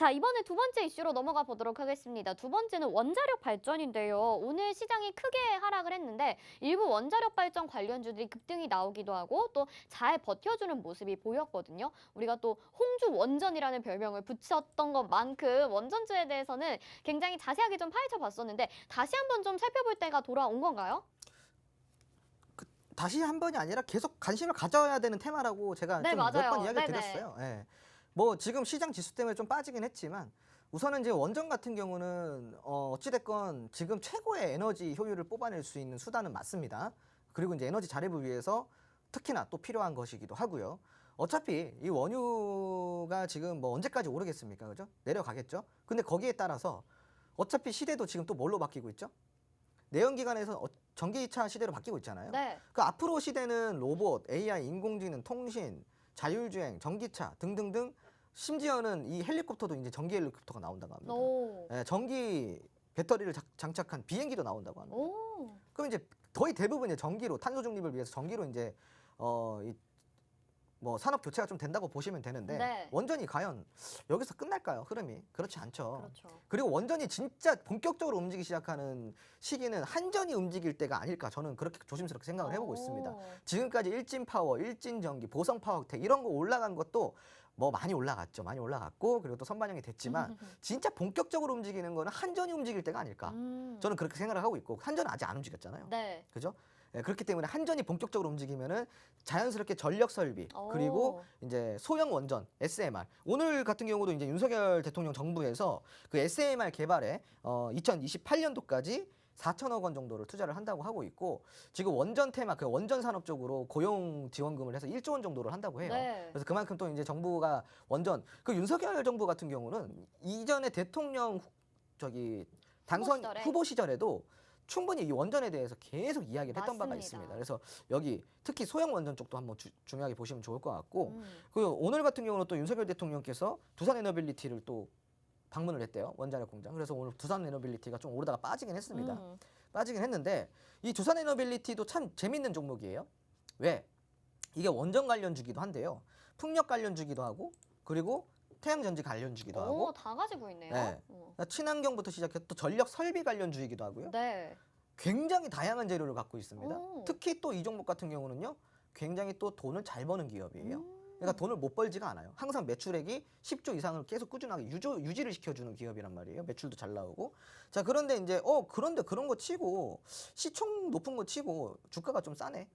자, 이번에 두 번째 이슈로 넘어가 보도록 하겠습니다. 두 번째는 원자력 발전인데요. 오늘 시장이 크게 하락을 했는데 일부 원자력 발전 관련주들이 급등이 나오기도 하고 또 잘 버텨주는 모습이 보였거든요. 우리가 또 홍주 원전이라는 별명을 붙였던 것만큼 원전주에 대해서는 굉장히 자세하게 좀 파헤쳐 봤었는데 다시 한번 좀 살펴볼 때가 돌아온 건가요? 다시 한 번이 아니라 계속 관심을 가져야 되는 테마라고 제가 네, 좀 몇 맞아요. 번 이야기를 네네. 드렸어요. 예. 뭐 지금 시장 지수 때문에 좀 빠지긴 했지만 우선은 이제 원전 같은 경우는 어찌됐건 지금 최고의 에너지 효율을 뽑아낼 수 있는 수단은 맞습니다. 그리고 이제 에너지 자립을 위해서 특히나 또 필요한 것이기도 하고요. 어차피 이 원유가 지금 뭐 언제까지 오르겠습니까? 그죠? 내려가겠죠? 근데 거기에 따라서 어차피 시대도 지금 또 뭘로 바뀌고 있죠? 내연기관에서 전기차 시대로 바뀌고 있잖아요. 네. 그 앞으로 시대는 로봇, AI, 인공지능, 통신, 자율주행, 전기차 등등등 심지어는 이 헬리콥터도 이제 전기 헬리콥터가 나온다고 합니다. 오. 예, 전기 배터리를 장착한 비행기도 나온다고 합니다. 오. 그럼 이제 거의 대부분 이제 전기로 탄소 중립을 위해서 전기로 이제 뭐 산업 교체가 좀 된다고 보시면 되는데 네. 원전이 과연 여기서 끝날까요? 흐름이 그렇지 않죠. 그렇죠. 그리고 원전이 진짜 본격적으로 움직이기 시작하는 시기는 한전이 움직일 때가 아닐까 저는 그렇게 조심스럽게 생각을 해보고 있습니다. 지금까지 일진 파워, 일진 전기, 보성 파워텍 이런 거 올라간 것도 뭐 많이 올라갔죠. 많이 올라갔고 그리고 또 선반영이 됐지만 진짜 본격적으로 움직이는 거는 한전이 움직일 때가 아닐까. 저는 그렇게 생각을 하고 있고 한전은 아직 안 움직였잖아요. 네. 그죠? 예, 그렇기 때문에 한전이 본격적으로 움직이면은 자연스럽게 전력 설비 그리고 이제 소형 원전 SMR 오늘 같은 경우도 이제 윤석열 대통령 정부에서 그 SMR 개발에 2028년도까지 4천억 원 정도를 투자를 한다고 하고 있고 지금 원전 테마 그 원전 산업 쪽으로 고용 지원금을 해서 1조 원 정도를 한다고 해요. 네. 그래서 그만큼 또 이제 정부가 원전 그 윤석열 정부 같은 경우는 이전에 대통령 당선 후보 시절에도 충분히 이 원전에 대해서 계속 이야기를 했던 바가 있습니다. 그래서 여기 특히 소형 원전 쪽도 한번 중요하게 보시면 좋을 것 같고 그 오늘 같은 경우는 또 윤석열 대통령께서 두산 에너빌리티를 또 방문을 했대요. 원자력 공장. 그래서 오늘 두산 에너빌리티가 좀 오르다가 빠지긴 했습니다. 빠지긴 했는데 이 두산 에너빌리티도 참 재밌는 종목이에요. 왜? 이게 원전 관련주기도 한데요. 풍력 관련주기도 하고 그리고 태양전지 관련주기도 하고 다 가지고 있네요. 네. 친환경부터 시작해서 또 전력 설비 관련주이기도 하고요. 네. 굉장히 다양한 재료를 갖고 있습니다. 오. 특히 또 이 종목 같은 경우는요. 굉장히 또 돈을 잘 버는 기업이에요. 그러니까 돈을 못 벌지가 않아요. 항상 매출액이 10조 이상을 계속 꾸준하게 유지를 시켜주는 기업이란 말이에요. 매출도 잘 나오고. 자, 그런데 이제 그런데 그런 거 치고 시총 높은 거 치고 주가가 좀 싸네.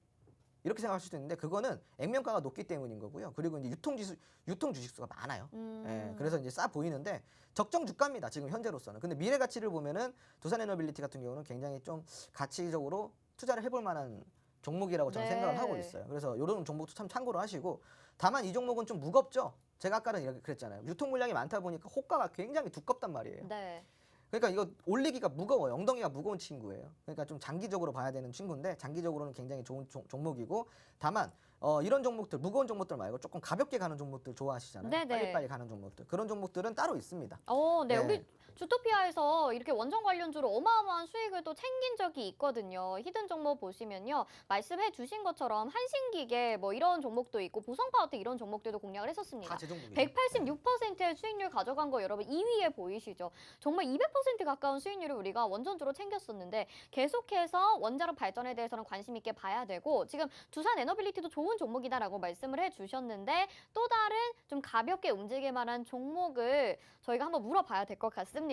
이렇게 생각할 수도 있는데 그거는 액면가가 높기 때문인 거고요. 그리고 이제 유통 주식수가 많아요. 예, 그래서 이제 싸 보이는데 적정 주가입니다. 지금 현재로서는. 근데 미래 가치를 보면은 두산 에너빌리티 같은 경우는 굉장히 좀 가치적으로 투자를 해볼 만한 종목이라고 저는 생각을 하고 있어요. 그래서 이런 종목도 참 참고로 하시고 다만 이 종목은 좀 무겁죠. 제가 아까는 이렇게 그랬잖아요. 유통 물량이 많다 보니까 호가가 굉장히 두껍단 말이에요. 네. 그러니까 이거 올리기가 무거워요. 엉덩이가 무거운 친구예요. 그러니까 좀 장기적으로 봐야 되는 친구인데 장기적으로는 굉장히 좋은 종목이고 다만 이런 종목들 무거운 종목들 말고 조금 가볍게 가는 종목들 좋아하시잖아요. 네네. 빨리빨리 가는 종목들. 그런 종목들은 따로 있습니다. 네. 네. 우리 주토피아에서 이렇게 원전 관련주로 어마어마한 수익을 또 챙긴 적이 있거든요. 히든 종목 보시면요. 말씀해 주신 것처럼 한신기계 뭐 이런 종목도 있고 보성파워텍 이런 종목들도 공략을 했었습니다. 다 제 종목이에요. 186%의 수익률 가져간 거 여러분 2위에 보이시죠? 정말 200% 가까운 수익률을 우리가 원전주로 챙겼었는데 계속해서 원자력 발전에 대해서는 관심 있게 봐야 되고 지금 두산 에너빌리티도 좋은 종목이다라고 말씀을 해주셨는데 또 다른 좀 가볍게 움직일 만한 종목을 저희가 한번 물어봐야 될 것 같습니다.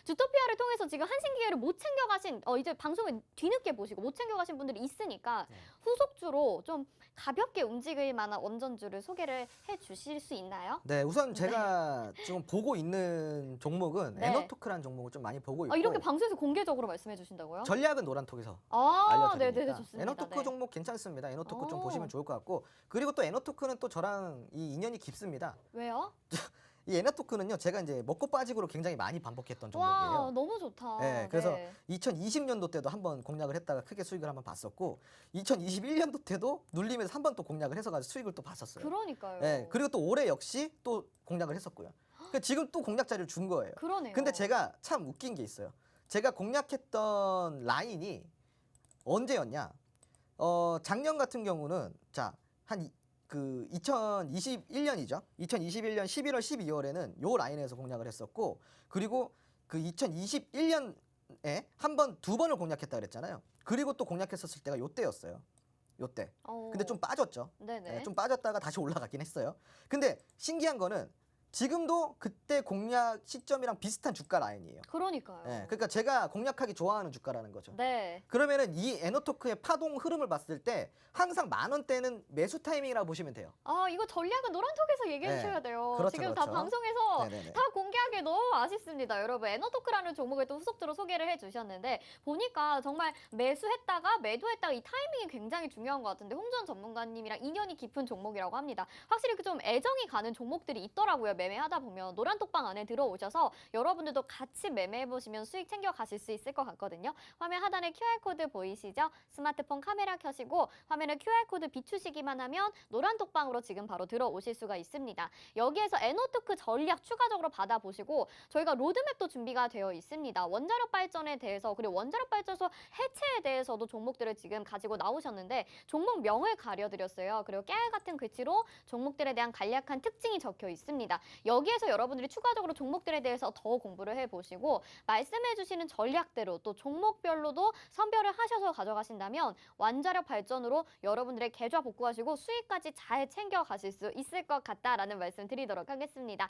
주토피아를 통해서 지금 한신기계를 못 챙겨가신 이제 방송을 뒤늦게 보시고 못 챙겨가신 분들이 있으니까 후속주로 좀 가볍게 움직일 만한 원전주를 소개를 해주실 수 있나요? 네, 우선 제가 지금 보고 있는 종목은 네. 에너토크라는 종목을 좀 많이 보고 있고 이렇게 방송에서 공개적으로 말씀해 주신다고요? 전략은 노란톡에서 네네네, 알려드리니까 좋습니다. 에너토크 네. 종목 괜찮습니다. 에너토크 좀 오. 보시면 좋을 것 같고 그리고 또 에너토크는 또 저랑 이 인연이 깊습니다. 왜요? 이 에너토크는요 제가 이제 먹고 빠지고로 굉장히 많이 반복했던 와, 종목이에요. 너무 좋다. 네, 그래서 네. 2020년도 때도 한번 공략을 했다가 크게 수익을 한번 봤었고 2021년도 때도 눌리면서 한 번 또 공략을 해서가지고 수익을 또 봤었어요. 그러니까요. 네, 그리고 또 올해 역시 또 공략을 했었고요. 그러니까 지금 또 공략 자료를 준 거예요. 그러네요. 근데 제가 참 웃긴 게 있어요. 제가 공략했던 라인이 언제였냐? 작년 같은 경우는 자, 한 그 2021년이죠. 2021년 11월 12월에는 요 라인에서 공략을 했었고, 그리고 그 2021년에 한 번, 두 번을 공략했다 그랬잖아요. 그리고 또 공략했었을 때가 요때였어요. 요때. 근데 좀 빠졌죠. 네네. 네, 좀 빠졌다가 다시 올라가긴 했어요. 근데 신기한 거는 지금도 그때 공략 시점이랑 비슷한 주가 라인이에요. 그러니까요. 네, 그러니까 제가 공략하기 좋아하는 주가라는 거죠. 네. 그러면은 이 에너토크의 파동 흐름을 봤을 때 항상 10,000원대는 매수 타이밍이라고 보시면 돼요. 아, 이거 전략은 노란톡에서 얘기해 네. 주셔야 돼요. 그렇죠, 지금 다 그렇죠. 방송에서 네네네. 다 공개하기 너무 아쉽습니다. 여러분, 에너토크라는 종목을 또 후속으로 소개를 해 주셨는데 보니까 정말 매수했다가 매도했다가 이 타이밍이 굉장히 중요한 것 같은데 홍전 전문가님이랑 인연이 깊은 종목이라고 합니다. 확실히 그 좀 애정이 가는 종목들이 있더라고요. 매매하다 보면 노란톡방 안에 들어오셔서 여러분들도 같이 매매해 보시면 수익 챙겨 가실 수 있을 것 같거든요. 화면 하단에 QR코드 보이시죠? 스마트폰 카메라 켜시고 화면에 QR코드 비추시기만 하면 노란톡방으로 지금 바로 들어오실 수가 있습니다. 여기에서 에너토크 전략 추가적으로 받아보시고 저희가 로드맵도 준비가 되어 있습니다. 원자력 발전에 대해서 그리고 원자력 발전소 해체에 대해서도 종목들을 지금 가지고 나오셨는데 종목명을 가려드렸어요. 그리고 깨알 같은 글씨로 종목들에 대한 간략한 특징이 적혀 있습니다. 여기에서 여러분들이 추가적으로 종목들에 대해서 더 공부를 해보시고 말씀해 주시는 전략대로 또 종목별로도 선별을 하셔서 가져가신다면 원자력 발전으로 여러분들의 계좌 복구하시고 수익까지 잘 챙겨 가실 수 있을 것 같다라는 말씀 드리도록 하겠습니다.